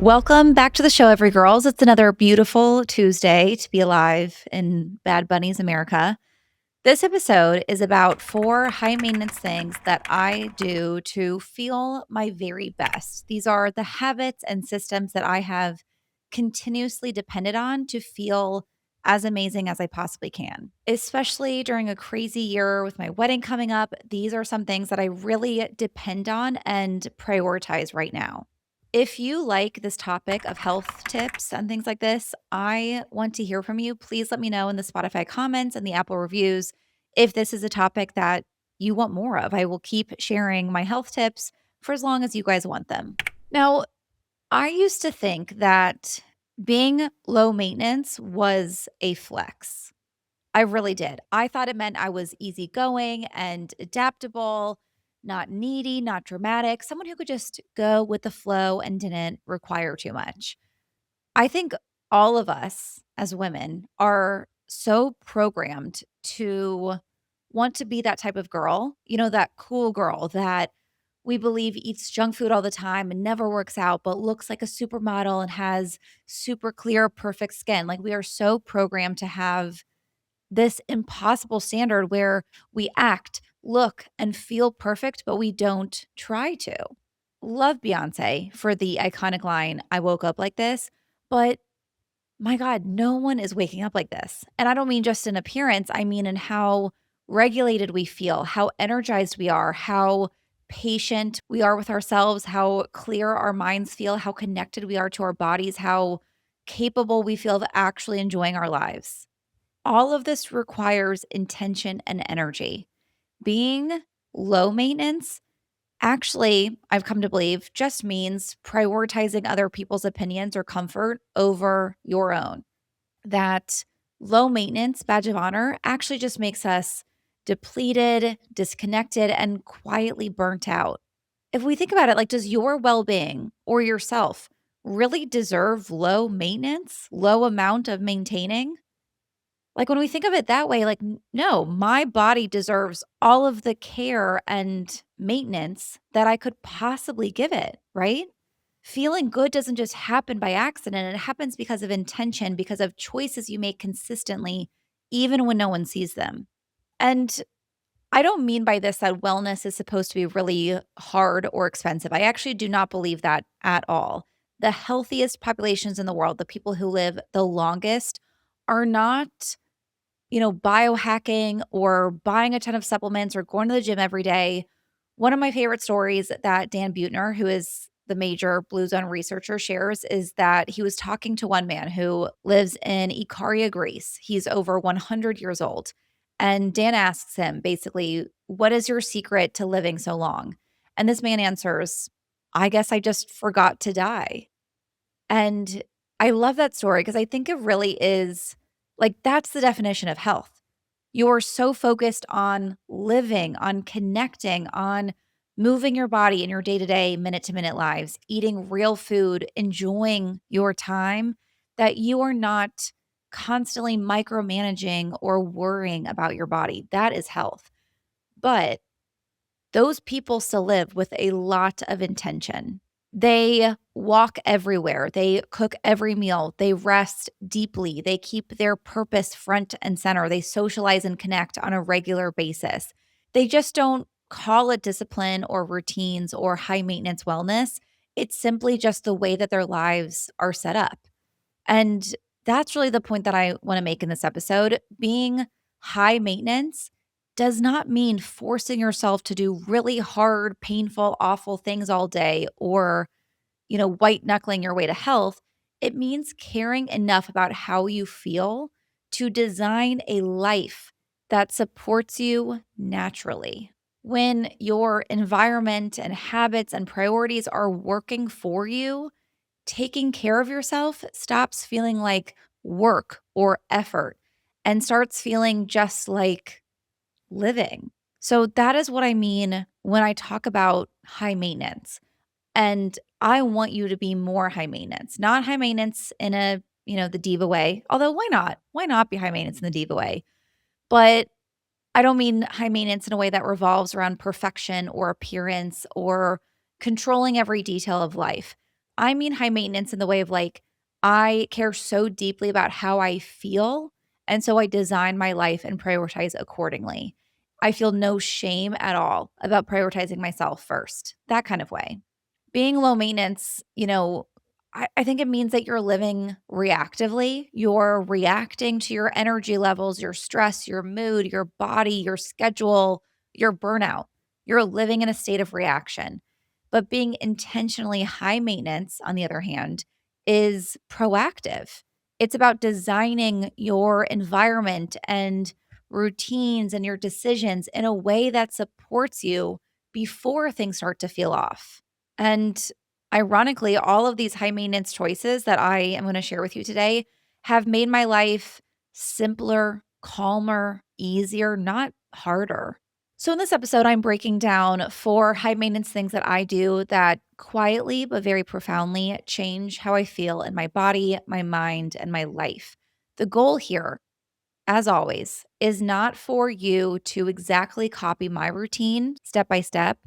Welcome back to the show, Everygirls. It's another beautiful Tuesday to be alive in Bad Bunny's America. This episode is about 4 high maintenance things that I do to feel my very best. These are the habits and systems that I have continuously depended on to feel as amazing as I possibly can. Especially during a crazy year with my wedding coming up, these are some things that I really depend on and prioritize right now. If you like this topic of health tips and things like this, I want to hear from you. Please let me know in the Spotify comments and the Apple reviews if this is a topic that you want more of. I will keep sharing my health tips for as long as you guys want them. Now, I used to think that being low maintenance was a flex. I really did. I thought it meant I was easygoing and adaptable, not needy, not dramatic, someone who could just go with the flow and didn't require too much. I think all of us as women are so programmed to want to be that type of girl, that cool girl that we believe eats junk food all the time and never works out, but looks like a supermodel and has super clear, perfect skin. Like we are so programmed to have this impossible standard where we act, look, and feel perfect, but we don't try to. Love Beyonce for the iconic line, I woke up like this, but my God, no one is waking up like this. And I don't mean just in appearance, I mean in how regulated we feel, how energized we are, how patient we are with ourselves, how clear our minds feel, how connected we are to our bodies, how capable we feel of actually enjoying our lives. All of this requires intention and energy. Being low maintenance actually, I've come to believe, just means prioritizing other people's opinions or comfort over your own. That low maintenance badge of honor actually just makes us depleted, disconnected, and quietly burnt out. If we think about it, like, does your well being or yourself really deserve low maintenance, low amount of maintaining? Like, when we think of it that way, like, no, my body deserves all of the care and maintenance that I could possibly give it, right? Feeling good doesn't just happen by accident. It happens because of intention, because of choices you make consistently, even when no one sees them. And I don't mean by this that wellness is supposed to be really hard or expensive. I actually do not believe that at all. The healthiest populations in the world, the people who live the longest, are not biohacking or buying a ton of supplements or going to the gym every day. One of my favorite stories that Dan Buettner, who is the major Blue Zone researcher, shares is that he was talking to one man who lives in Ikaria, Greece. He's over 100 years old. And Dan asks him basically, what is your secret to living so long? And this man answers, I guess I just forgot to die. And I love that story because I think it really is like that's the definition of health. You're so focused on living, on connecting, on moving your body in your day to day, minute to minute lives, eating real food, enjoying your time, that you are not constantly micromanaging or worrying about your body. That is health. But those people still live with a lot of intention. They walk everywhere. They cook every meal. They rest deeply. They keep their purpose front and center. They socialize and connect on a regular basis. They just don't call it discipline or routines or high maintenance wellness. It's simply just the way that their lives are set up. And that's really the point that I want to make in this episode. Being high maintenance does not mean forcing yourself to do really hard, painful, awful things all day or, white knuckling your way to health. It means caring enough about how you feel to design a life that supports you naturally. When your environment and habits and priorities are working for you, taking care of yourself stops feeling like work or effort and starts feeling just like living. So that is what I mean when I talk about high maintenance. And I want you to be more high maintenance, not high maintenance in the diva way. Although why not? Why not be high maintenance in the diva way? But I don't mean high maintenance in a way that revolves around perfection or appearance or controlling every detail of life. I mean high maintenance in the way of like, I care so deeply about how I feel. And so I design my life and prioritize accordingly. I feel no shame at all about prioritizing myself first, that kind of way. Being low maintenance, I think it means that you're living reactively. You're reacting to your energy levels, your stress, your mood, your body, your schedule, your burnout. You're living in a state of reaction. But being intentionally high maintenance, on the other hand, is proactive. It's about designing your environment and routines and your decisions in a way that supports you before things start to feel off. And ironically, all of these high maintenance choices that I am going to share with you today have made my life simpler, calmer, easier, not harder. So, in this episode, I'm breaking down 4 high maintenance things that I do that quietly but very profoundly change how I feel in my body, my mind, and my life. The goal here, as always, is not for you to exactly copy my routine step by step,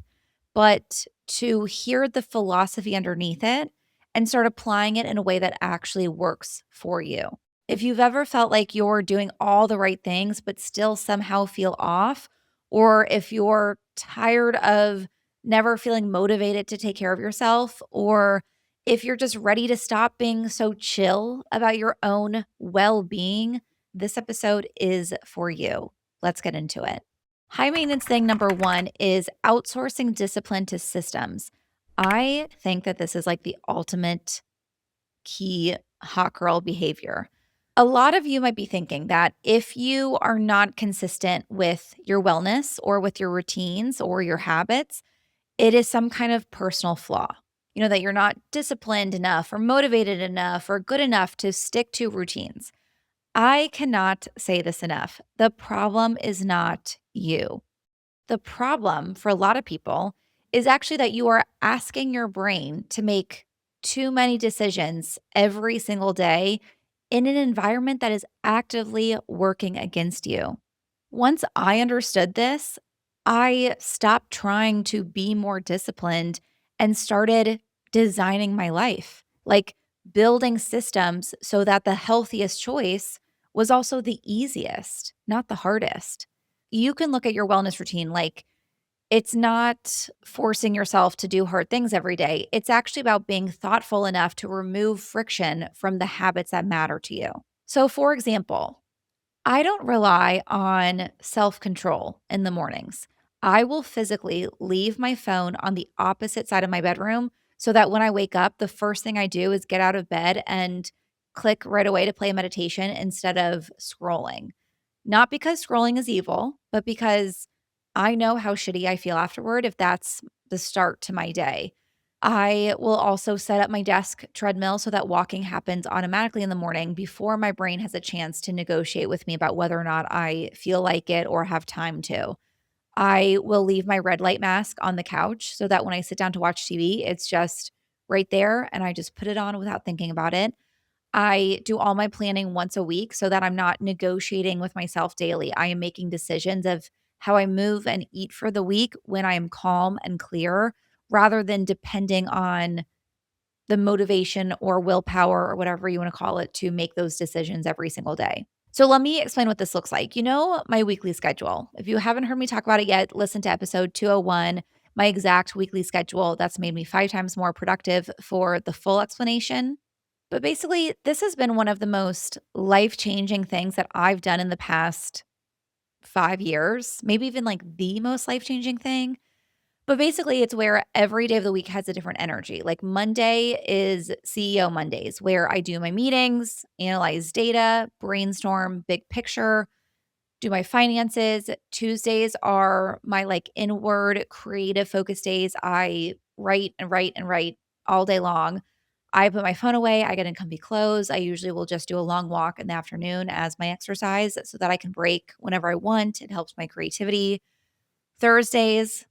but to hear the philosophy underneath it and start applying it in a way that actually works for you. If you've ever felt like you're doing all the right things, but still somehow feel off, or if you're tired of never feeling motivated to take care of yourself, or if you're just ready to stop being so chill about your own well being, this episode is for you. Let's get into it. High maintenance thing number 1 is outsourcing discipline to systems. I think that this is like the ultimate key hot girl behavior. A lot of you might be thinking that if you are not consistent with your wellness or with your routines or your habits, it is some kind of personal flaw. That you're not disciplined enough or motivated enough or good enough to stick to routines. I cannot say this enough. The problem is not you. The problem for a lot of people is actually that you are asking your brain to make too many decisions every single day in an environment that is actively working against you. Once I understood this, I stopped trying to be more disciplined and started designing my life, like building systems so that the healthiest choice was also the easiest, not the hardest. You can look at your wellness routine like it's not forcing yourself to do hard things every day. It's actually about being thoughtful enough to remove friction from the habits that matter to you. So, for example, I don't rely on self control in the mornings. I will physically leave my phone on the opposite side of my bedroom so that when I wake up, the first thing I do is get out of bed and click right away to play a meditation instead of scrolling. Not because scrolling is evil, but because I know how shitty I feel afterward if that's the start to my day. I will also set up my desk treadmill so that walking happens automatically in the morning before my brain has a chance to negotiate with me about whether or not I feel like it or have time to. I will leave my red light mask on the couch so that when I sit down to watch TV, it's just right there and I just put it on without thinking about it. I do all my planning once a week so that I'm not negotiating with myself daily. I am making decisions of how I move and eat for the week when I am calm and clear rather than depending on the motivation or willpower or whatever you want to call it to make those decisions every single day. So let me explain what this looks like. My weekly schedule. If you haven't heard me talk about it yet, listen to episode 201, my exact weekly schedule that's made me 5 times more productive for the full explanation. But basically, this has been one of the most life-changing things that I've done in the past 5 years, maybe even like the most life-changing thing. But basically, it's where every day of the week has a different energy. Like Monday is CEO Mondays, where I do my meetings, analyze data, brainstorm big picture, do my finances. Tuesdays are my like inward creative focus days. I write and write and write all day long. I put my phone away, I get in comfy clothes. I usually will just do a long walk in the afternoon as my exercise so that I can break whenever I want. It helps my creativity. Thursdays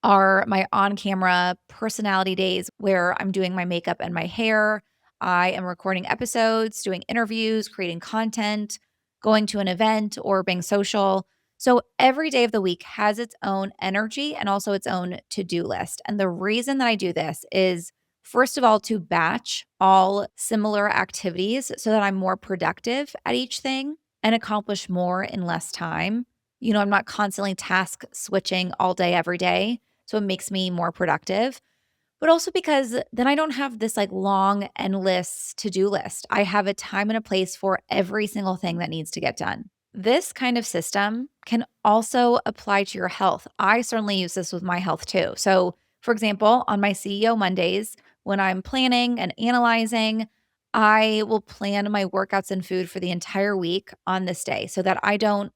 are my on camera personality days where I'm doing my makeup and my hair. I am recording episodes, doing interviews, creating content, going to an event, or being social. So every day of the week has its own energy and also its own to do list. And the reason that I do this is First of all, to batch all similar activities so that I'm more productive at each thing and accomplish more in less time. I'm not constantly task switching all day, every day. So it makes me more productive. But also because then I don't have this like long, endless to do list. I have a time and a place for every single thing that needs to get done. This kind of system can also apply to your health. I certainly use this with my health too. So, for example, on my CEO Mondays, when I'm planning and analyzing, I will plan my workouts and food for the entire week on this day so that I don't,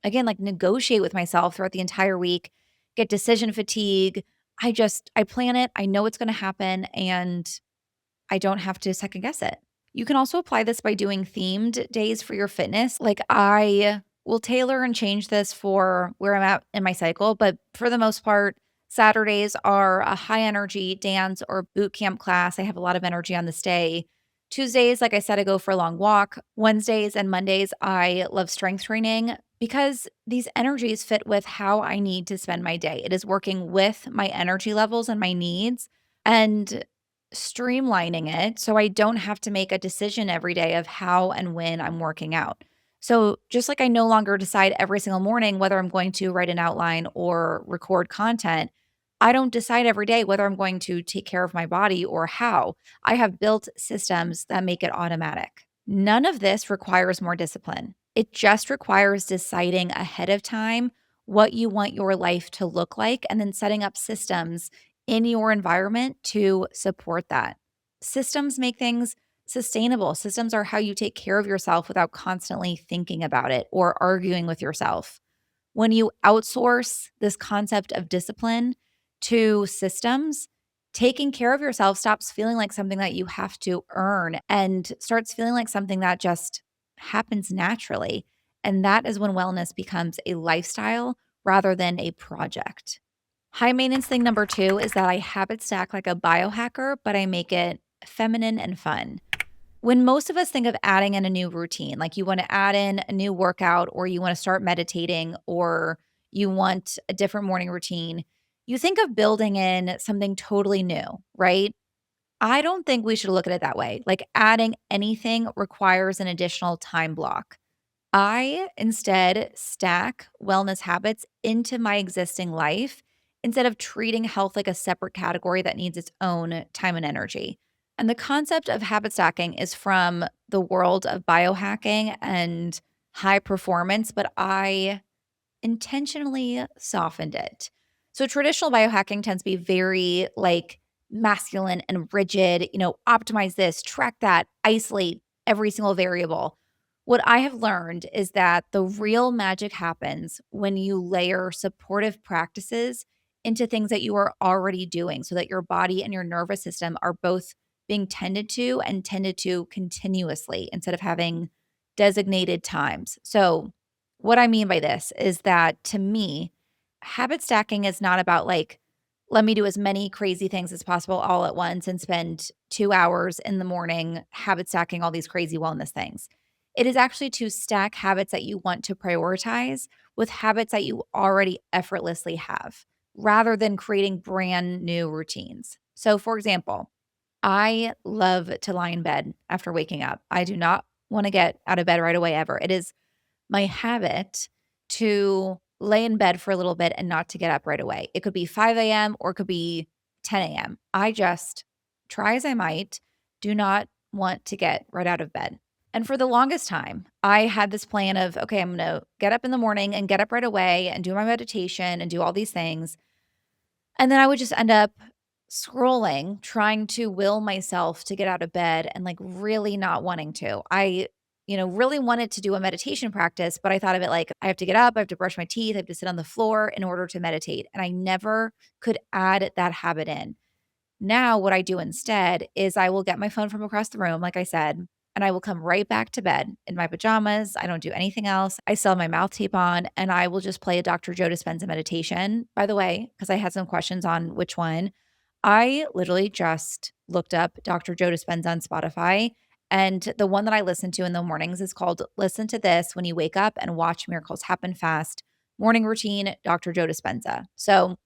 again, like negotiate with myself throughout the entire week, get decision fatigue. I plan it, I know it's going to happen, and I don't have to second guess it. You can also apply this by doing themed days for your fitness. Like I will tailor and change this for where I'm at in my cycle, but for the most part, Saturdays are a high energy dance or boot camp class. I have a lot of energy on this day. Tuesdays, like I said, I go for a long walk. Wednesdays and Mondays, I love strength training because these energies fit with how I need to spend my day. It is working with my energy levels and my needs. And streamlining it so I don't have to make a decision every day of how and when I'm working out. So, just like I no longer decide every single morning whether I'm going to write an outline or record content, I don't decide every day whether I'm going to take care of my body or how. I have built systems that make it automatic. None of this requires more discipline. It just requires deciding ahead of time what you want your life to look like and then setting up systems in your environment to support that. Systems make things sustainable. Systems are how you take care of yourself without constantly thinking about it or arguing with yourself. When you outsource this concept of discipline to systems, taking care of yourself stops feeling like something that you have to earn and starts feeling like something that just happens naturally. And that is when wellness becomes a lifestyle rather than a project. High maintenance thing number 2 is that I habit stack like a biohacker, but I make it feminine and fun. When most of us think of adding in a new routine, like you want to add in a new workout or you want to start meditating or you want a different morning routine, you think of building in something totally new, right? I don't think we should look at it that way. Like adding anything requires an additional time block. I instead stack wellness habits into my existing life instead of treating health like a separate category that needs its own time and energy. And the concept of habit stacking is from the world of biohacking and high performance, but I intentionally softened it. So traditional biohacking tends to be very like masculine and rigid, optimize this, track that, isolate every single variable. What I have learned is that the real magic happens when you layer supportive practices into things that you are already doing so that your body and your nervous system are both being tended to and tended to continuously instead of having designated times. So, what I mean by this is that to me, habit stacking is not about like, let me do as many crazy things as possible all at once and spend 2 hours in the morning habit stacking all these crazy wellness things. It is actually to stack habits that you want to prioritize with habits that you already effortlessly have rather than creating brand new routines. So, for example, I love to lie in bed after waking up. I do not want to get out of bed right away ever. It is my habit to lay in bed for a little bit and not to get up right away. It could be 5 a.m. or it could be 10 a.m. I just, try as I might, do not want to get right out of bed. And for the longest time, I had this plan of, okay, I'm going to get up in the morning and get up right away and do my meditation and do all these things. And then I would just end up scrolling, trying to will myself to get out of bed and like really not wanting to. I really wanted to do a meditation practice, but I thought of it like I have to get up, I have to brush my teeth, I have to sit on the floor in order to meditate. And I never could add that habit in. Now, what I do instead is I will get my phone from across the room, like I said, and I will come right back to bed in my pajamas. I don't do anything else. I still have my mouth tape on and I will just play a Dr. Joe Dispenza meditation. By the way, because I had some questions on which one, I literally just looked up Dr. Joe Dispenza on Spotify. And the one that I listen to in the mornings is called Listen to This When You Wake Up and Watch Miracles Happen Fast Morning Routine, Dr. Joe Dispenza. So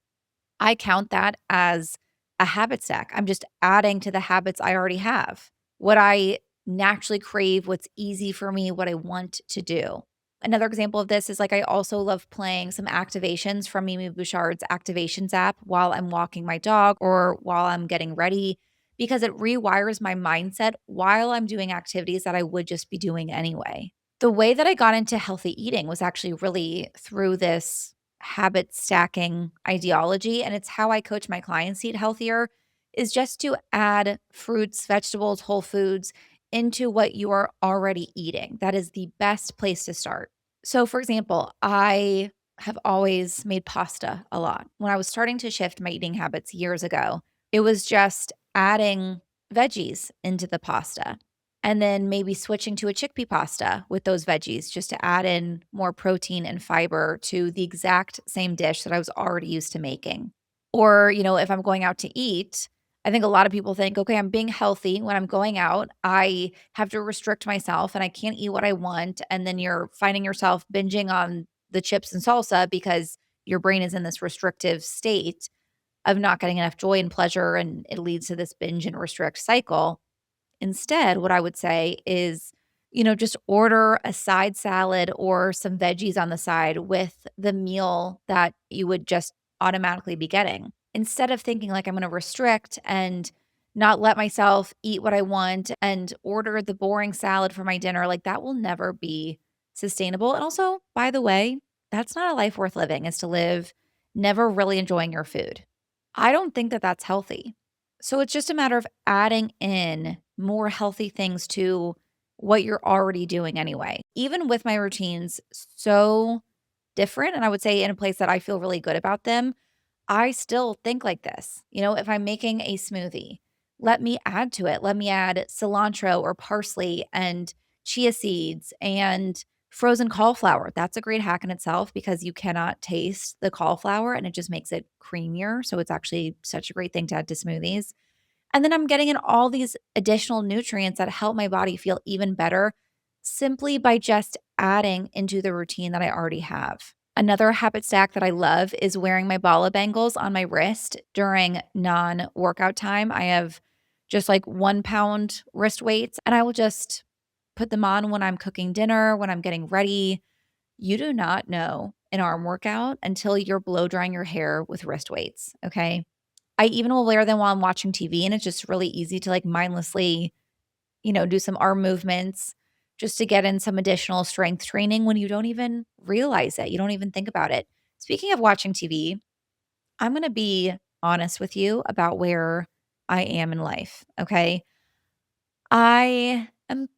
I count that as a habit stack. I'm just adding to the habits I already have. What I naturally crave, what's easy for me, what I want to do. Another example of this is like I also love playing some activations from Mimi Bouchard's activations app while I'm walking my dog or while I'm getting ready because it rewires my mindset while I'm doing activities that I would just be doing anyway. The way that I got into healthy eating was actually really through this habit stacking ideology, and it's how I coach my clients to eat healthier is just to add fruits, vegetables, whole foods into what you are already eating. That is the best place to start. So, for example, I have always made pasta a lot. When I was starting to shift my eating habits years ago, it was just adding veggies into the pasta and then maybe switching to a chickpea pasta with those veggies just to add in more protein and fiber to the exact same dish that I was already used to making. Or, if I'm going out to eat, I think a lot of people think, okay, I'm being healthy when I'm going out. I have to restrict myself and I can't eat what I want. And then you're finding yourself binging on the chips and salsa because your brain is in this restrictive state of not getting enough joy and pleasure. And it leads to this binge and restrict cycle. Instead, what I would say is, just order a side salad or some veggies on the side with the meal that you would just automatically be getting. Instead of thinking like I'm going to restrict and not let myself eat what I want and order the boring salad for my dinner, like that will never be sustainable. And also, by the way, that's not a life worth living, is to live never really enjoying your food. I don't think that that's healthy. So it's just a matter of adding in more healthy things to what you're already doing anyway. Even with my routines so different, and I would say in a place that I feel really good about them, I still think like this. If I'm making a smoothie, let me add to it. Let me add cilantro or parsley and chia seeds and frozen cauliflower. That's a great hack in itself because you cannot taste the cauliflower and it just makes it creamier. So it's actually such a great thing to add to smoothies. And then I'm getting in all these additional nutrients that help my body feel even better simply by just adding into the routine that I already have. Another habit stack that I love is wearing my bala bangles on my wrist during non workout time. I have just like 1 pound wrist weights, and I will just put them on when I'm cooking dinner, when I'm getting ready. You do not know an arm workout until you're blow drying your hair with wrist weights. Okay. I even will wear them while I'm watching TV, and it's just really easy to like mindlessly, do some arm movements just to get in some additional strength training when you don't even realize it. You don't even think about it. Speaking of watching TV, I'm going to be honest with you about where I am in life. Okay. I am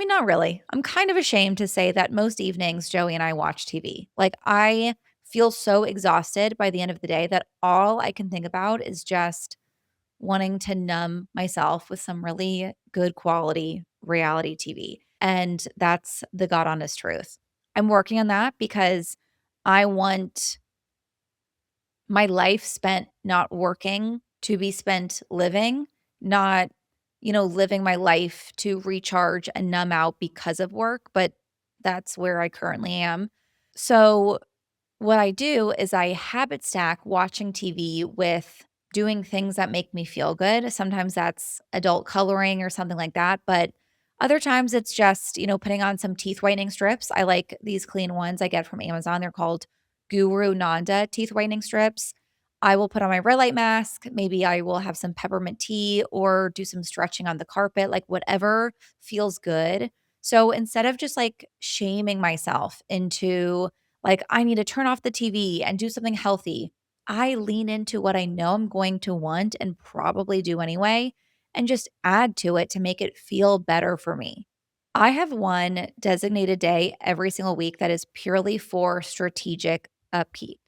not really. I'm kind of ashamed to say that most evenings, Joey and I watch TV. Like, I feel so exhausted by the end of the day that all I can think about is just wanting to numb myself with some really good quality reality TV. And that's the God honest truth. I'm working on that because I want my life spent not working to be spent living, not, living my life to recharge and numb out because of work, but that's where I currently am. So what I do is I habit stack watching TV with doing things that make me feel good. Sometimes that's adult coloring or something like that, but other times it's just, putting on some teeth whitening strips. I like these clean ones I get from Amazon. They're called Guru Nanda teeth whitening strips. I will put on my red light mask. Maybe I will have some peppermint tea or do some stretching on the carpet, like whatever feels good. So instead of just like shaming myself into like, I need to turn off the TV and do something healthy, I lean into what I know I'm going to want and probably do anyway, and just add to it to make it feel better for me. I have one designated day every single week that is purely for strategic upkeep.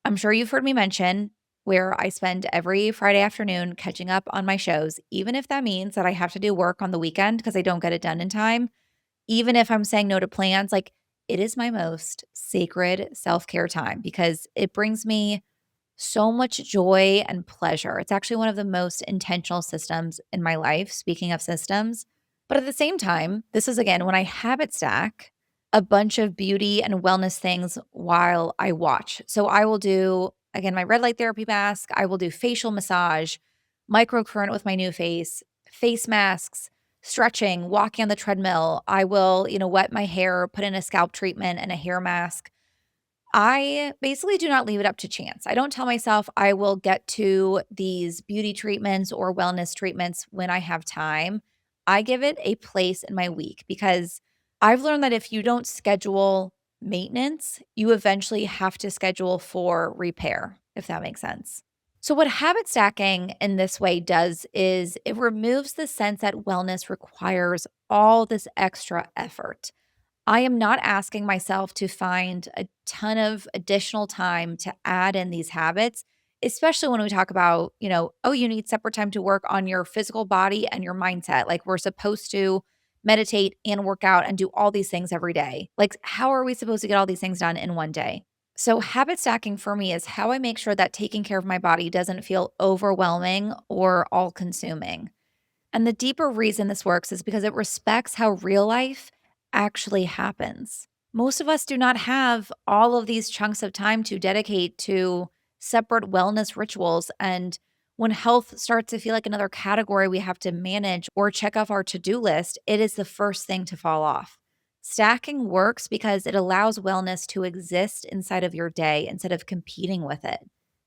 I'm sure you've heard me mention where I spend every Friday afternoon catching up on my shows, even if that means that I have to do work on the weekend because I don't get it done in time. Even if I'm saying no to plans, like it is my most sacred self-care time because it brings me so much joy and pleasure. It's actually one of the most intentional systems in my life, speaking of systems. But at the same time, this is again when I habit stack a bunch of beauty and wellness things while I watch. So I will do again, my red light therapy mask. I will do facial massage, microcurrent with my new face masks, stretching, walking on the treadmill. I will, wet my hair, put in a scalp treatment and a hair mask. I basically do not leave it up to chance. I don't tell myself I will get to these beauty treatments or wellness treatments when I have time. I give it a place in my week because I've learned that if you don't schedule maintenance, you eventually have to schedule for repair, if that makes sense. So, what habit stacking in this way does is it removes the sense that wellness requires all this extra effort. I am not asking myself to find a ton of additional time to add in these habits, especially when we talk about, oh, you need separate time to work on your physical body and your mindset. Like we're supposed to meditate and work out and do all these things every day. Like, how are we supposed to get all these things done in one day? So, habit stacking for me is how I make sure that taking care of my body doesn't feel overwhelming or all consuming. And the deeper reason this works is because it respects how real life actually happens. Most of us do not have all of these chunks of time to dedicate to separate wellness rituals. And when health starts to feel like another category we have to manage or check off our to do list, it is the first thing to fall off. Stacking works because it allows wellness to exist inside of your day instead of competing with it.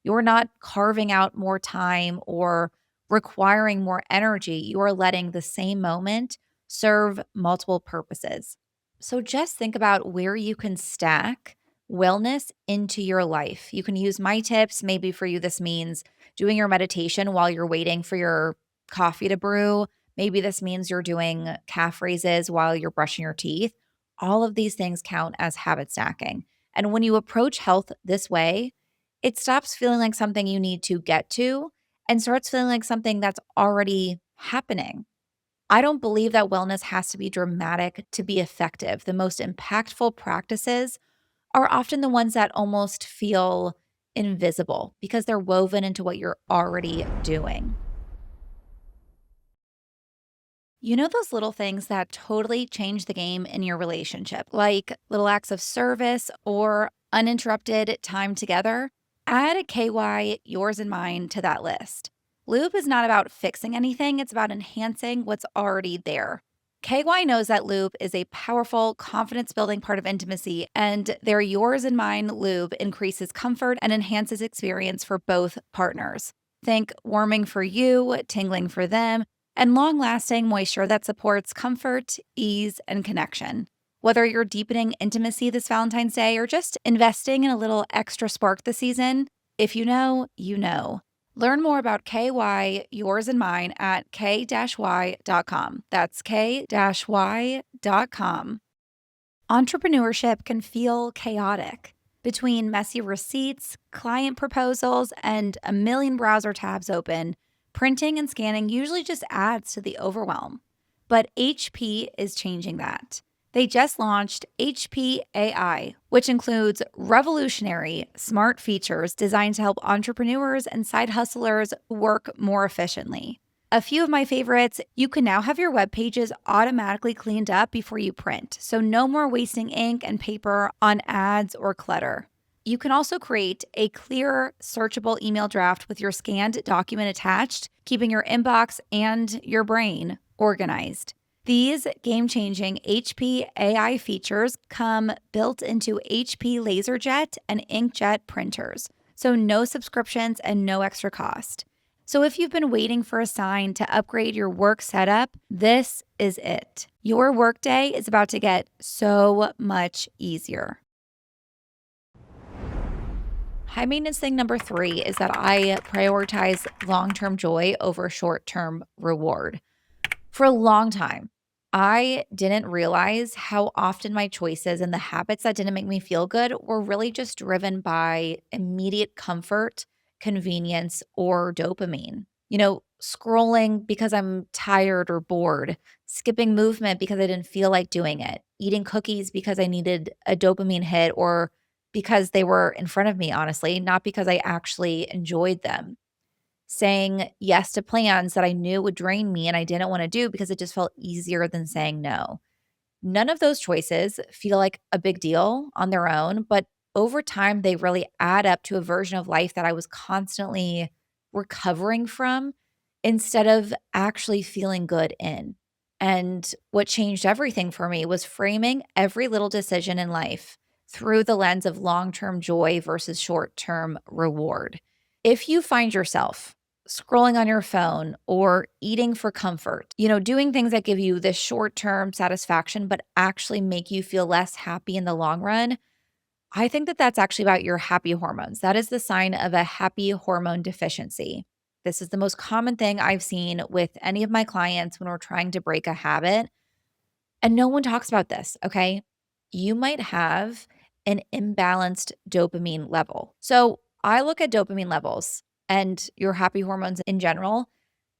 You're not carving out more time or requiring more energy, you are letting the same moment serve multiple purposes. So just think about where you can stack wellness into your life. You can use my tips. Maybe for you, this means doing your meditation while you're waiting for your coffee to brew. Maybe this means you're doing calf raises while you're brushing your teeth. All of these things count as habit stacking. And when you approach health this way, it stops feeling like something you need to get to and starts feeling like something that's already happening. I don't believe that wellness has to be dramatic to be effective. The most impactful practices are often the ones that almost feel invisible because they're woven into what you're already doing. You know, those little things that totally change the game in your relationship, like little acts of service or uninterrupted time together? Add a KY, yours and mine, to that list. Loop is not about fixing anything, it's about enhancing what's already there. KY knows that Loop is a powerful, confidence building part of intimacy, and their yours and mine Loop increases comfort and enhances experience for both partners. Think warming for you, tingling for them, and long lasting moisture that supports comfort, ease, and connection. Whether you're deepening intimacy this Valentine's Day or just investing in a little extra spark this season, if you know, you know. Learn more about KY, yours and mine at k-y.com. That's k-y.com. Entrepreneurship can feel chaotic. Between messy receipts, client proposals, and a million browser tabs open, printing and scanning usually just adds to the overwhelm. But HP is changing that. They just launched HP AI, which includes revolutionary smart features designed to help entrepreneurs and side hustlers work more efficiently. A few of my favorites: you can now have your web pages automatically cleaned up before you print, so no more wasting ink and paper on ads or clutter. You can also create a clear, searchable email draft with your scanned document attached, keeping your inbox and your brain organized. These game-changing HP AI features come built into HP LaserJet and inkjet printers, so no subscriptions and no extra cost. So if you've been waiting for a sign to upgrade your work setup, this is it. Your workday is about to get so much easier. High maintenance thing number 3 is that I prioritize long-term joy over short-term reward. For a long time, I didn't realize how often my choices and the habits that didn't make me feel good were really just driven by immediate comfort, convenience, or dopamine. Scrolling because I'm tired or bored, skipping movement because I didn't feel like doing it, eating cookies because I needed a dopamine hit or because they were in front of me, honestly, not because I actually enjoyed them. Saying yes to plans that I knew would drain me and I didn't want to do because it just felt easier than saying no. None of those choices feel like a big deal on their own, but over time, they really add up to a version of life that I was constantly recovering from instead of actually feeling good in. And what changed everything for me was framing every little decision in life through the lens of long term joy versus short term reward. If you find yourself scrolling on your phone or eating for comfort, doing things that give you this short term satisfaction, but actually make you feel less happy in the long run, I think that that's actually about your happy hormones. That is the sign of a happy hormone deficiency. This is the most common thing I've seen with any of my clients when we're trying to break a habit. And no one talks about this, okay? You might have an imbalanced dopamine level. So I look at dopamine levels and your happy hormones in general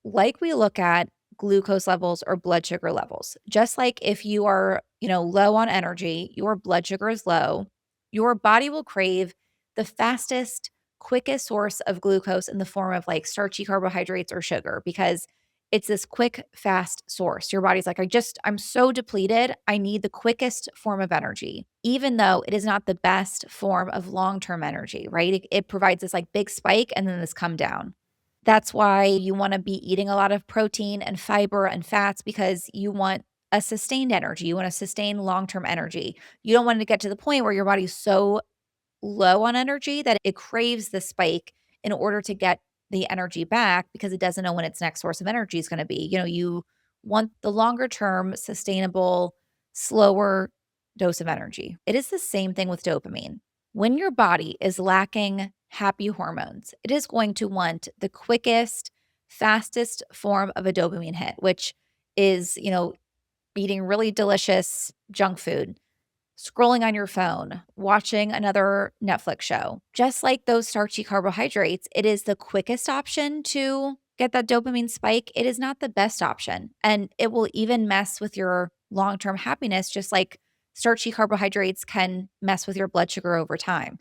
like we look at glucose levels or blood sugar levels. Just like if you are, low on energy, your blood sugar is low, your body will crave the fastest, quickest source of glucose in the form of like starchy carbohydrates or sugar because it's this quick, fast source. Your body's like, I'm so depleted. I need the quickest form of energy, even though it is not the best form of long term energy, right? It provides this like big spike and then this come down. That's why you wanna be eating a lot of protein and fiber and fats because you want a sustained energy. You want to sustain long-term energy. You don't want to get to the point where your body's so low on energy that it craves the spike in order to get the energy back because it doesn't know when its next source of energy is gonna be. You want the longer term, sustainable, slower dose of energy. It is the same thing with dopamine. When your body is lacking happy hormones, it is going to want the quickest, fastest form of a dopamine hit, which is, eating really delicious junk food, scrolling on your phone, watching another Netflix show. Just like those starchy carbohydrates, it is the quickest option to get that dopamine spike. It is not the best option. And it will even mess with your long term happiness, just like starchy carbohydrates can mess with your blood sugar over time.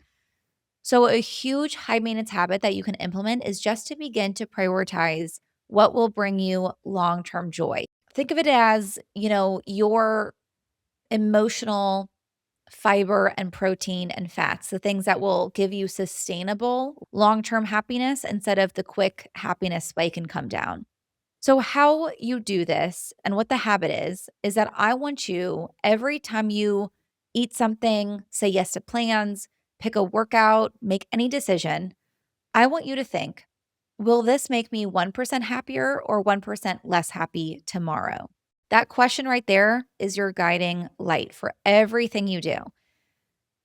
So, a huge high maintenance habit that you can implement is just to begin to prioritize what will bring you long term joy. Think of it as, your emotional fiber and protein and fats, the things that will give you sustainable long term happiness instead of the quick happiness spike and come down. So, how you do this and what the habit is that I want you every time you eat something, say yes to plans, pick a workout, make any decision, I want you to think, will this make me 1% happier or 1% less happy tomorrow? That question right there is your guiding light for everything you do.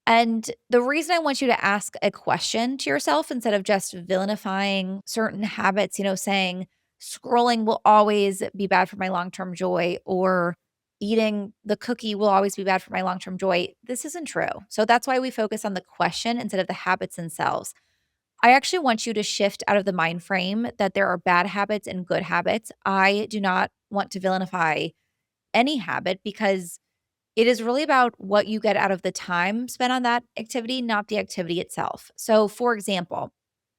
And the reason I want you to ask a question to yourself instead of just villainifying certain habits, saying scrolling will always be bad for my long term joy or eating the cookie will always be bad for my long term joy. This isn't true. So that's why we focus on the question instead of the habits themselves. I actually want you to shift out of the mind frame that there are bad habits and good habits. I do not want to villainify any habit because it is really about what you get out of the time spent on that activity, not the activity itself. So, for example,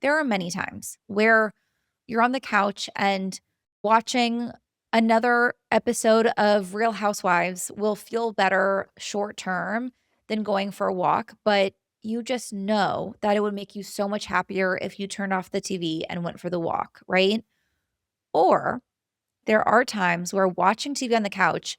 there are many times where you're on the couch and watching another episode of Real Housewives will feel better short term than going for a walk, but you just know that it would make you so much happier if you turned off the TV and went for the walk, right? Or there are times where watching TV on the couch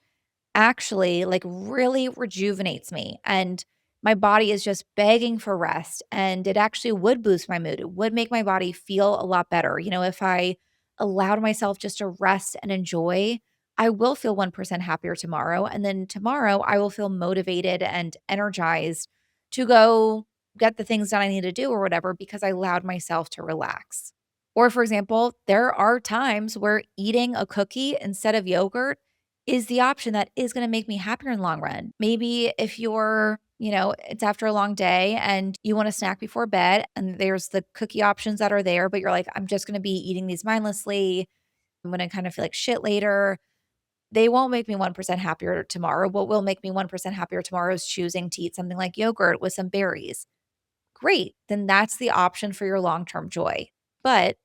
actually, like, really rejuvenates me, and my body is just begging for rest, and it actually would boost my mood. It would make my body feel a lot better. If I allowed myself just to rest and enjoy, I will feel 1% happier tomorrow, and then tomorrow I will feel motivated and energized to go get the things that I need to do or whatever because I allowed myself to relax. Or, for example, there are times where eating a cookie instead of yogurt is the option that is gonna make me happier in the long run. Maybe if you're, it's after a long day and you want a snack before bed and there's the cookie options that are there, but you're like, I'm just gonna be eating these mindlessly. I'm gonna kind of feel like shit later. They won't make me 1% happier tomorrow. What will make me 1% happier tomorrow is choosing to eat something like yogurt with some berries. Great. Then that's the option for your long term joy. But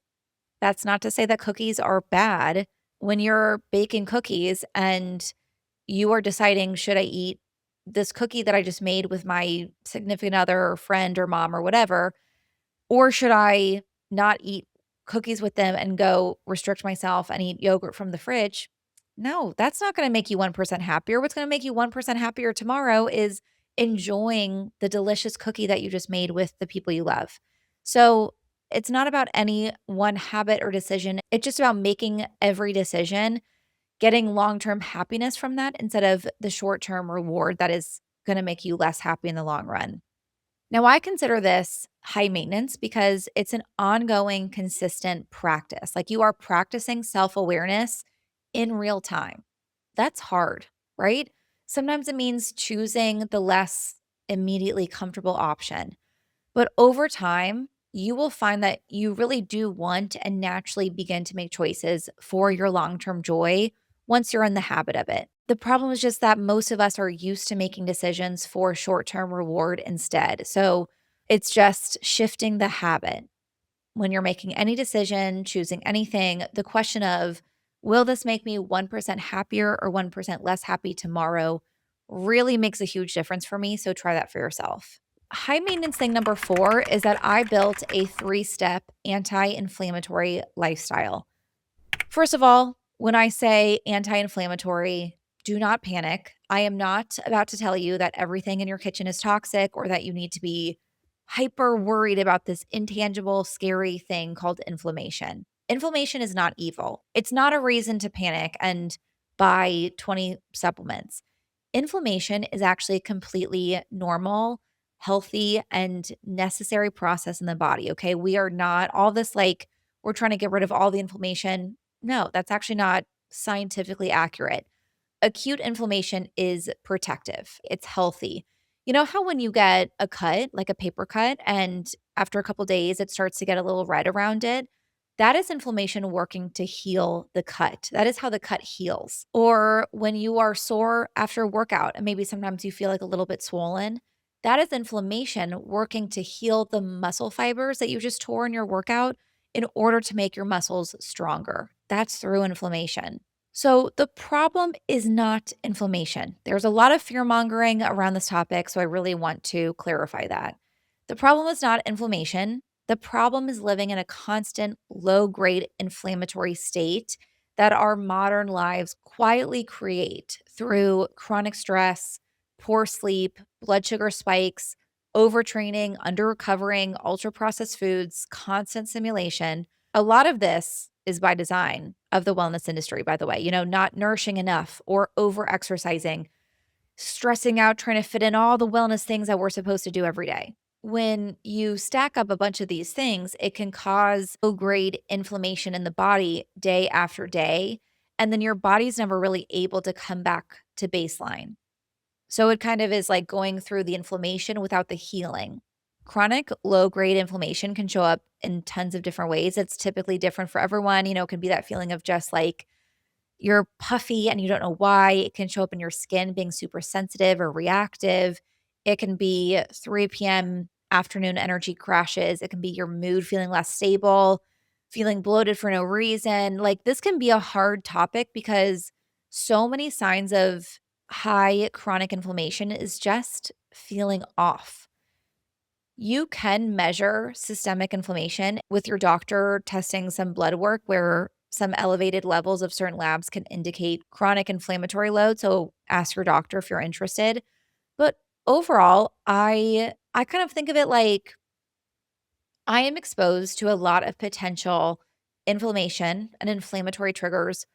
that's not to say that cookies are bad. When you're baking cookies and you are deciding, should I eat this cookie that I just made with my significant other or friend or mom or whatever? Or should I not eat cookies with them and go restrict myself and eat yogurt from the fridge? No, that's not going to make you 1% happier. What's going to make you 1% happier tomorrow is enjoying the delicious cookie that you just made with the people you love. So it's not about any one habit or decision. It's just about making every decision, getting long term happiness from that instead of the short term reward that is going to make you less happy in the long run. Now, I consider this high maintenance because it's an ongoing, consistent practice. Like you are practicing self awareness in real time. That's hard, right? Sometimes it means choosing the less immediately comfortable option. But over time, you will find that you really do want and naturally begin to make choices for your long term joy once you're in the habit of it. The problem is just that most of us are used to making decisions for short term reward instead. So it's just shifting the habit. When you're making any decision, choosing anything, the question of, will this make me 1% happier or 1% less happy tomorrow really makes a huge difference for me. So try that for yourself. High maintenance thing number 4 is that I built a 3-step anti-inflammatory lifestyle. First of all, when I say anti-inflammatory, do not panic. I am not about to tell you that everything in your kitchen is toxic or that you need to be hyper worried about this intangible, scary thing called inflammation. Inflammation is not evil. It's not a reason to panic and buy 20 supplements. Inflammation is actually a completely normal, healthy, and necessary process in the body. Okay. We are not all this like, we're trying to get rid of all the inflammation. No, that's actually not scientifically accurate. Acute inflammation is protective, it's healthy. You know how when you get a cut, like a paper cut, and after a couple days it starts to get a little red around it? That is inflammation working to heal the cut. That is how the cut heals. Or when you are sore after a workout and maybe sometimes you feel like a little bit swollen, that is inflammation working to heal the muscle fibers that you just tore in your workout in order to make your muscles stronger. That's through inflammation. So, the problem is not inflammation. There's a lot of fear mongering around this topic. So, I really want to clarify that. The problem is not inflammation. The problem is living in a constant low grade inflammatory state that our modern lives quietly create through chronic stress, poor sleep, blood sugar spikes, overtraining, under recovering, ultra processed foods, constant simulation. A lot of this is by design of the wellness industry, by the way, not nourishing enough or over exercising, stressing out, trying to fit in all the wellness things that we're supposed to do every day. When you stack up a bunch of these things, it can cause low grade inflammation in the body day after day. And then your body's never really able to come back to baseline. So it kind of is like going through the inflammation without the healing. Chronic low grade inflammation can show up in tons of different ways. It's typically different for everyone. It can be that feeling of just like you're puffy and you don't know why. It can show up in your skin being super sensitive or reactive. It can be 3 p.m. afternoon energy crashes. It can be your mood feeling less stable, feeling bloated for no reason. Like this can be a hard topic because so many signs of high chronic inflammation is just feeling off. You can measure systemic inflammation with your doctor testing some blood work where some elevated levels of certain labs can indicate chronic inflammatory load. So ask your doctor if you're interested. But overall, I kind of think of it like I am exposed to a lot of potential inflammation and inflammatory triggers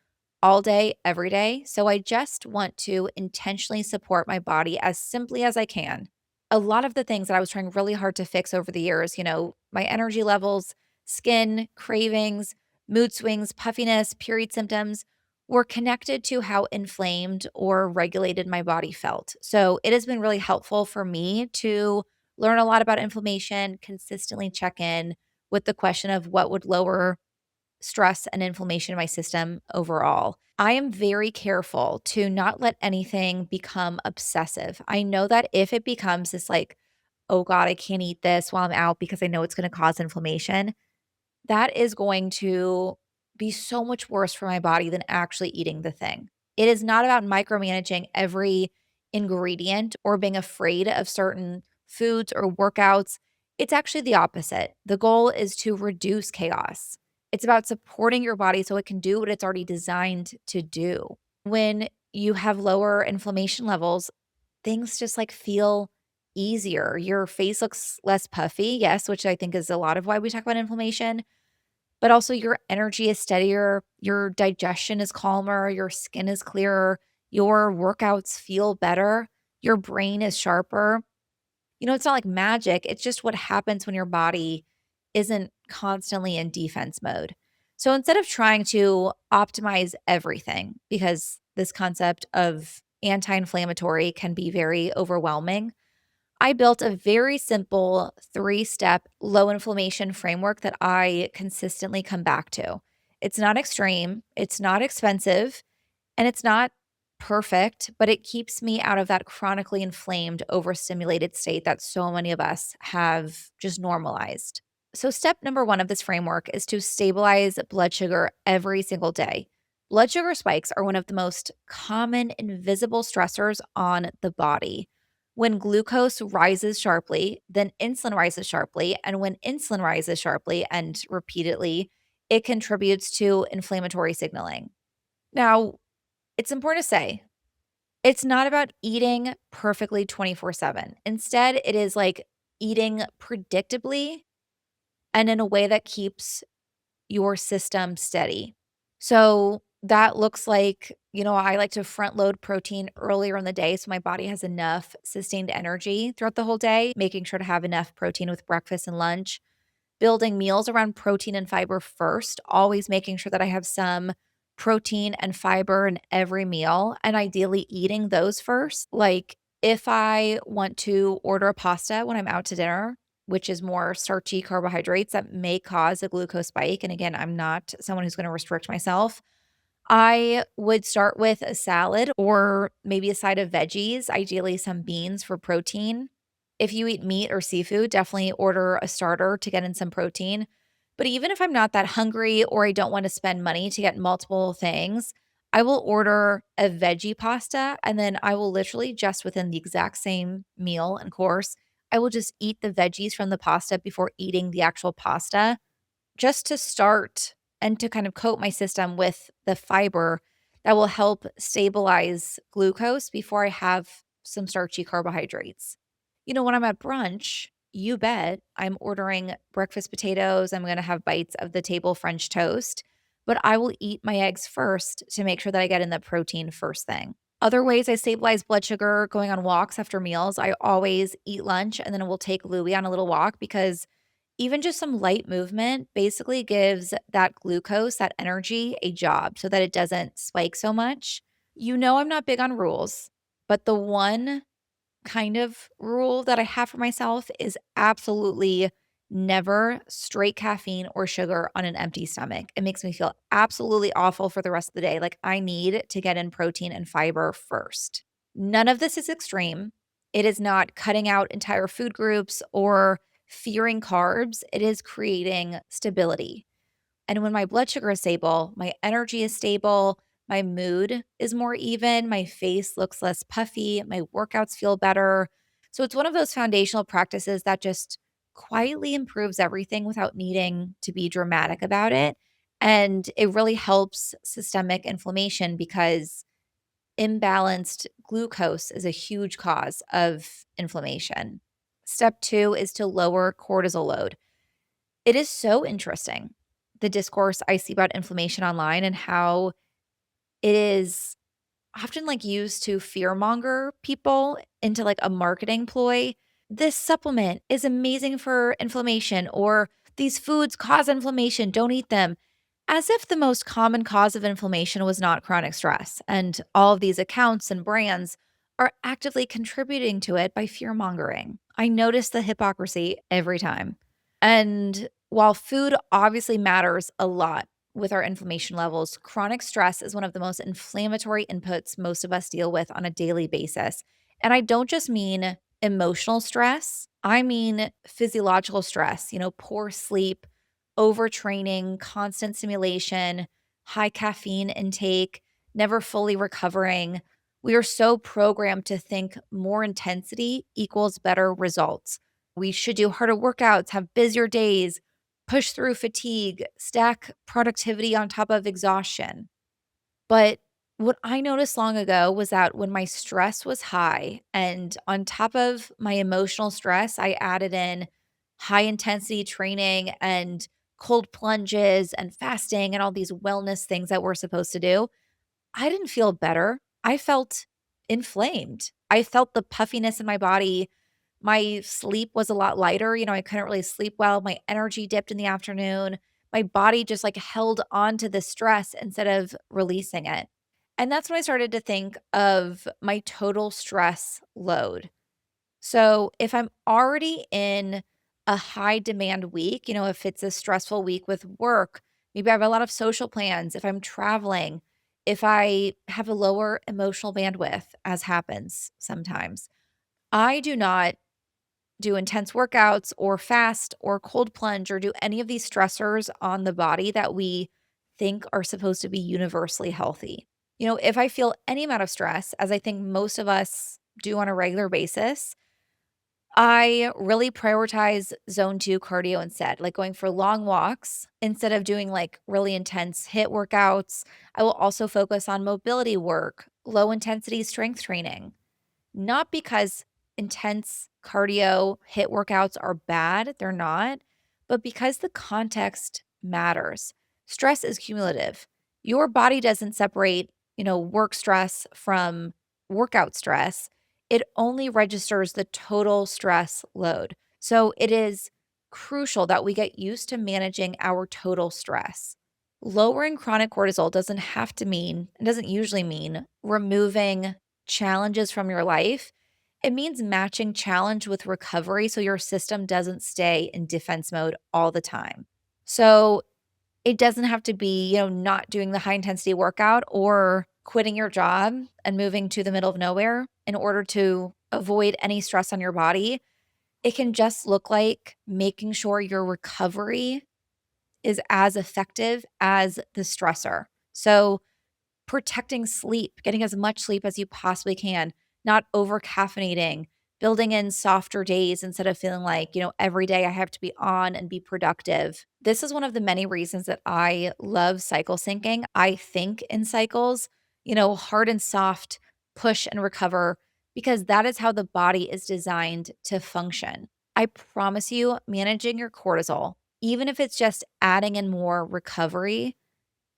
all day, every day. So I just want to intentionally support my body as simply as I can. A lot of the things that I was trying really hard to fix over the years, my energy levels, skin, cravings, mood swings, puffiness, period symptoms were connected to how inflamed or regulated my body felt. So it has been really helpful for me to learn a lot about inflammation, consistently check in with the question of what would lower stress and inflammation in my system overall. I am very careful to not let anything become obsessive. I know that if it becomes this like, oh God, I can't eat this while I'm out because I know it's going to cause inflammation, that is going to be so much worse for my body than actually eating the thing. It is not about micromanaging every ingredient or being afraid of certain foods or workouts. It's actually the opposite. The goal is to reduce chaos. It's about supporting your body so it can do what it's already designed to do. When you have lower inflammation levels, things just like feel easier. Your face looks less puffy, yes, which I think is a lot of why we talk about inflammation, but also your energy is steadier, your digestion is calmer, your skin is clearer, your workouts feel better, your brain is sharper. It's not like magic. It's just what happens when your body isn't constantly in defense mode. So instead of trying to optimize everything, because this concept of anti inflammatory can be very overwhelming, I built a very simple 3-step low inflammation framework that I consistently come back to. It's not extreme, it's not expensive, and it's not perfect, but it keeps me out of that chronically inflamed, overstimulated state that so many of us have just normalized. So, step number one of this framework is to stabilize blood sugar every single day. Blood sugar spikes are one of the most common invisible stressors on the body. When glucose rises sharply, then insulin rises sharply. And when insulin rises sharply and repeatedly, it contributes to inflammatory signaling. Now, it's important to say, it's not about eating perfectly 24/7. Instead, it is like eating predictably and in a way that keeps your system steady. So that looks like, I like to front load protein earlier in the day so my body has enough sustained energy throughout the whole day, making sure to have enough protein with breakfast and lunch, building meals around protein and fiber first, always making sure that I have some protein and fiber in every meal and ideally eating those first. Like if I want to order a pasta when I'm out to dinner, which is more starchy carbohydrates that may cause a glucose spike. And again, I'm not someone who's going to restrict myself. I would start with a salad or maybe a side of veggies, ideally some beans for protein. If you eat meat or seafood, definitely order a starter to get in some protein. But even if I'm not that hungry or I don't want to spend money to get multiple things, I will order a veggie pasta and then I will literally just within the exact same meal and course, I will just eat the veggies from the pasta before eating the actual pasta just to start and to kind of coat my system with the fiber that will help stabilize glucose before I have some starchy carbohydrates. When I'm at brunch, you bet I'm ordering breakfast potatoes. I'm going to have bites of the table French toast, but I will eat my eggs first to make sure that I get in the protein first thing. Other ways I stabilize blood sugar going on walks after meals. I always eat lunch and then we'll take Louie on a little walk because even just some light movement basically gives that glucose, that energy, a job so that it doesn't spike so much. I'm not big on rules, but the one kind of rule that I have for myself is absolutely never straight caffeine or sugar on an empty stomach. It makes me feel absolutely awful for the rest of the day. Like I need to get in protein and fiber first. None of this is extreme. It is not cutting out entire food groups or fearing carbs. It is creating stability. And when my blood sugar is stable, my energy is stable, my mood is more even, my face looks less puffy, my workouts feel better. So it's one of those foundational practices that just quietly improves everything without needing to be dramatic about it. And it really helps systemic inflammation because imbalanced glucose is a huge cause of inflammation. Step two is to lower cortisol load. It is so interesting, the discourse I see about inflammation online and how it is often like used to fearmonger people into like a marketing ploy. This supplement is amazing for inflammation, or these foods cause inflammation, don't eat them. As if the most common cause of inflammation was not chronic stress. And all of these accounts and brands are actively contributing to it by fear mongering. I notice the hypocrisy every time. And while food obviously matters a lot with our inflammation levels, chronic stress is one of the most inflammatory inputs most of us deal with on a daily basis. And I don't just mean emotional stress, I mean physiological stress, poor sleep, overtraining, constant stimulation, high caffeine intake, never fully recovering. We are so programmed to think more intensity equals better results. We should do harder workouts, have busier days, push through fatigue, stack productivity on top of exhaustion. But what I noticed long ago was that when my stress was high, and on top of my emotional stress, I added in high intensity training and cold plunges and fasting and all these wellness things that we're supposed to do, I didn't feel better. I felt inflamed. I felt the puffiness in my body. My sleep was a lot lighter. I couldn't really sleep well. My energy dipped in the afternoon. My body just like held on to the stress instead of releasing it. And that's when I started to think of my total stress load. So if I'm already in a high demand week, if it's a stressful week with work, maybe I have a lot of social plans, if I'm traveling, if I have a lower emotional bandwidth, as happens sometimes, I do not do intense workouts or fast or cold plunge or do any of these stressors on the body that we think are supposed to be universally healthy. If I feel any amount of stress, as I think most of us do on a regular basis, I really prioritize zone 2 cardio instead, like going for long walks instead of doing like really intense hit workouts. I will also focus on mobility work, low intensity strength training. Not because intense cardio hit workouts are bad, they're not, but because the context matters. Stress is cumulative. Your body doesn't separate, work stress from workout stress. It only registers the total stress load. So it is crucial that we get used to managing our total stress. Lowering chronic cortisol doesn't usually mean removing challenges from your life. It means matching challenge with recovery so your system doesn't stay in defense mode all the time. So it doesn't have to be, not doing the high intensity workout or quitting your job and moving to the middle of nowhere in order to avoid any stress on your body. It can just look like making sure your recovery is as effective as the stressor. So protecting sleep, getting as much sleep as you possibly can, not over caffeinating, building in softer days instead of feeling like, every day I have to be on and be productive. This is one of the many reasons that I love cycle syncing. I think in cycles, hard and soft, push and recover, because that is how the body is designed to function. I promise you, managing your cortisol, even if it's just adding in more recovery,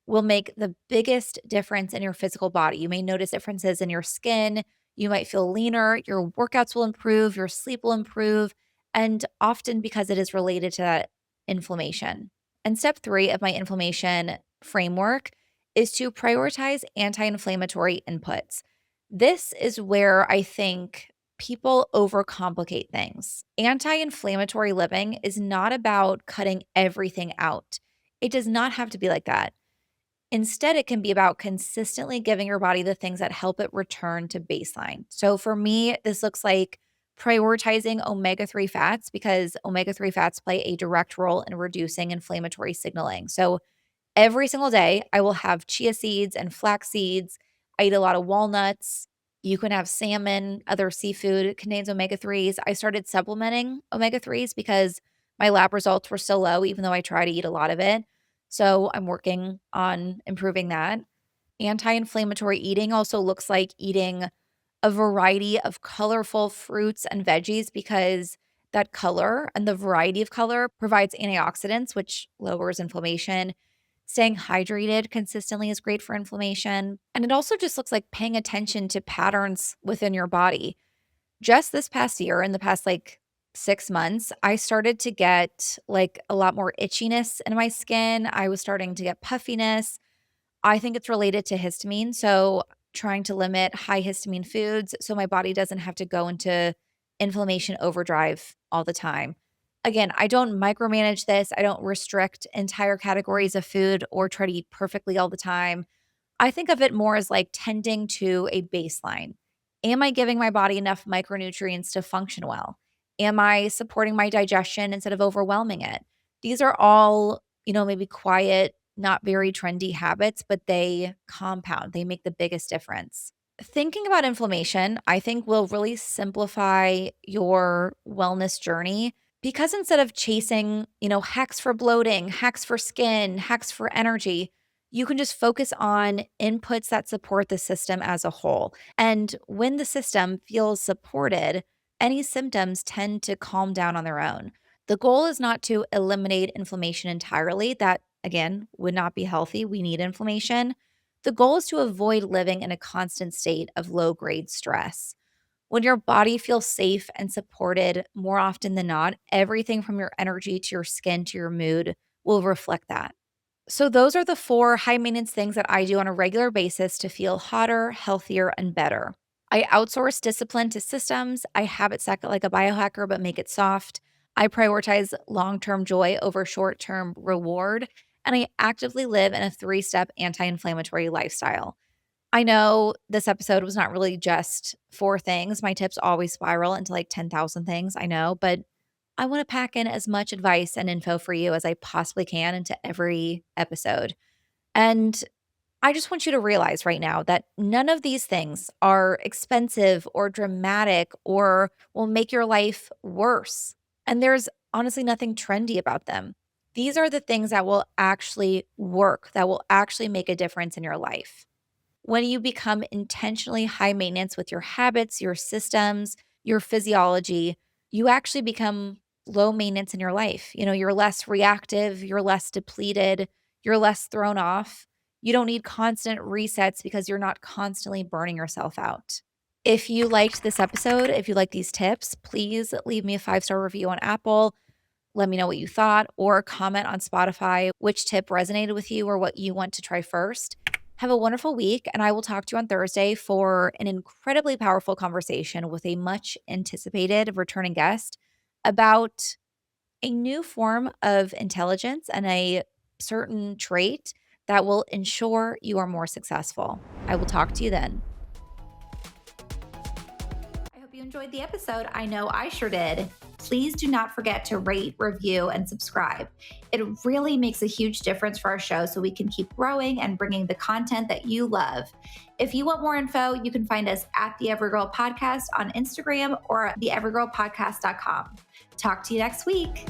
will make the biggest difference in your physical body. You may notice differences in your skin. You might feel leaner. Your workouts will improve. Your sleep will improve. And often because it is related to that inflammation. And step 3 of my inflammation framework is to prioritize anti inflammatory inputs. This is where I think people overcomplicate things. Anti inflammatory living is not about cutting everything out. It does not have to be like that. Instead, it can be about consistently giving your body the things that help it return to baseline. So for me, this looks like prioritizing omega-3 fats because omega-3 fats play a direct role in reducing inflammatory signaling. So every single day, I will have chia seeds and flax seeds. I eat a lot of walnuts. You can have salmon, other seafood. It contains omega-3s. I started supplementing omega-3s because my lab results were so low, even though I try to eat a lot of it. So I'm working on improving that. Anti-inflammatory eating also looks like eating a variety of colorful fruits and veggies because that color and the variety of color provides antioxidants, which lowers inflammation. Staying hydrated consistently is great for inflammation. And it also just looks like paying attention to patterns within your body. Just this past year, in the past like 6 months, I started to get like a lot more itchiness in my skin. I was starting to get puffiness. I think it's related to histamine. So, trying to limit high histamine foods so my body doesn't have to go into inflammation overdrive all the time. Again, I don't micromanage this. I don't restrict entire categories of food or try to eat perfectly all the time. I think of it more as like tending to a baseline. Am I giving my body enough micronutrients to function well? Am I supporting my digestion instead of overwhelming it? These are all, maybe quiet, not very trendy habits, but they compound. They make the biggest difference. Thinking about inflammation, I think, will really simplify your wellness journey because instead of chasing, hacks for bloating, hacks for skin, hacks for energy, you can just focus on inputs that support the system as a whole. And when the system feels supported, any symptoms tend to calm down on their own. The goal is not to eliminate inflammation entirely. That, again, would not be healthy. We need inflammation. The goal is to avoid living in a constant state of low grade stress. When your body feels safe and supported more often than not, everything from your energy to your skin to your mood will reflect that. So, those are the four high maintenance things that I do on a regular basis to feel hotter, healthier, and better. I outsource discipline to systems. I habit stack it like a biohacker, but make it soft. I prioritize long term joy over short term reward. And I actively live in a 3 step anti inflammatory lifestyle. I know this episode was not really just 4 things. My tips always spiral into like 10,000 things, I know, but I want to pack in as much advice and info for you as I possibly can into every episode. And I just want you to realize right now that none of these things are expensive or dramatic or will make your life worse. And there's honestly nothing trendy about them. These are the things that will actually work, that will actually make a difference in your life. When you become intentionally high maintenance with your habits, your systems, your physiology, you actually become low maintenance in your life. You're less reactive, you're less depleted, you're less thrown off. You don't need constant resets because you're not constantly burning yourself out. If you liked this episode, if you like these tips, please leave me a 5-star review on Apple. Let me know what you thought, or comment on Spotify which tip resonated with you or what you want to try first. Have a wonderful week, and I will talk to you on Thursday for an incredibly powerful conversation with a much anticipated returning guest about a new form of intelligence and a certain trait that will ensure you are more successful. I will talk to you then. I hope you enjoyed the episode. I know I sure did. Please do not forget to rate, review, and subscribe. It really makes a huge difference for our show so we can keep growing and bringing the content that you love. If you want more info, you can find us at the Everygirl Podcast on Instagram or theeverygirlpodcast.com. Talk to you next week.